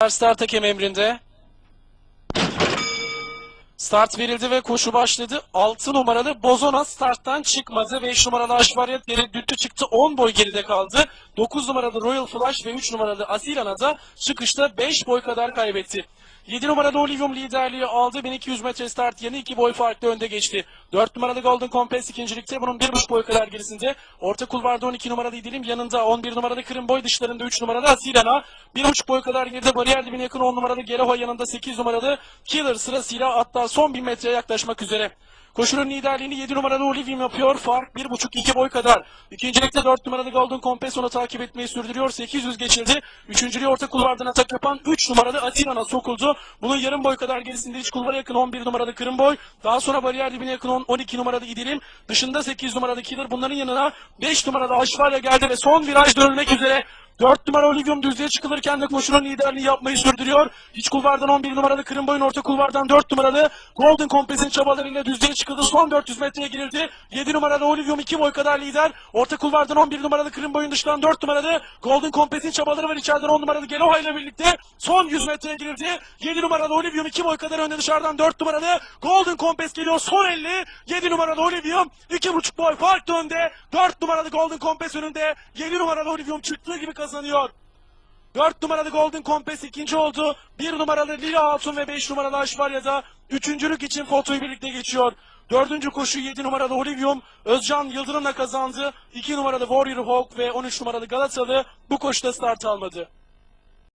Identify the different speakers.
Speaker 1: Start hakem emrinde. Start verildi ve koşu başladı. 6 numaralı Bozona starttan çıkmadı. 5 numaralı Aşvarya tereddütlü çıktı. 10 boy geride kaldı. 9 numaralı Royal Flash ve 3 numaralı Asilana da çıkışta 5 boy kadar kaybetti. 7 numaralı Olivium liderliği aldı. 1200 metre start yerine 2 boy farklı önde geçti. 4 numaralı Golden Compass ikincilikte. Bunun 1,5 boy kadar gerisinde. Orta kulvarda 12 numaralı İdilim yanında. 11 numaralı Kırım boy dışlarında 3 numaralı Asilana. 1,5 boy kadar geride bariyer dibine yakın 10 numaralı Geroha yanında 8 numaralı Killer sırasıyla hatta son 1000 metreye yaklaşmak üzere. Koşunun liderliğini 7 numaralı Olivium yapıyor. Fark 1,5-2 boy kadar. İkincilikte 4 numaralı Golden Compass onu takip etmeyi sürdürüyor. 800 geçildi. Üçüncülüğü orta kulvardan atak yapan 3 numaralı Atina'na sokuldu. Bunun yarım boy kadar gerisinde iç kulvara yakın 11 numaralı Kırım boy. Daha sonra bariyer dibine yakın 12 numaralı İdilim. Dışında 8 numaralı Killer. Bunların yanına 5 numaralı Aşvarya geldi ve son viraj dönülmek üzere. 4 numara Olivium düzlüğe çıkılırken de koşunun liderliği yapmayı sürdürüyor. İç kulvardan 11 numaralı Kırım boyun, orta kulvardan 4 numaralı Golden Compass'in çabalarıyla düzlüğe çıkıldı. Son 400 metreye girildi. 7 numaralı Olivium 2 boy kadar lider. Orta kulvardan 11 numaralı Kırım boyun dışından 4 numaralı Golden Compass'in çabaları var. İçeriden 10 numaralı Geloha ile birlikte son 100 metreye girildi. 7 numaralı Olivium 2 boy kadar önde, dışarıdan 4 numaralı Golden Compass geliyor. Son 50. 7 numaralı Olivium 2,5 boy fark önde. 4 numaralı Golden Compass önünde. 7 numaralı Olivium çıktığı gibi kazanıyor. 4 numaralı Golden Compass ikinci oldu. 1 numaralı Lila Hatun ve 5 numaralı Aşvarya da üçüncülük için fotoyu birlikte geçiyor. Dördüncü koşu 7 numaralı Olivium Özcan Yıldırım'la kazandı. 2 numaralı Warrior Hawk ve 13 numaralı Galatalı bu koşuda start almadı.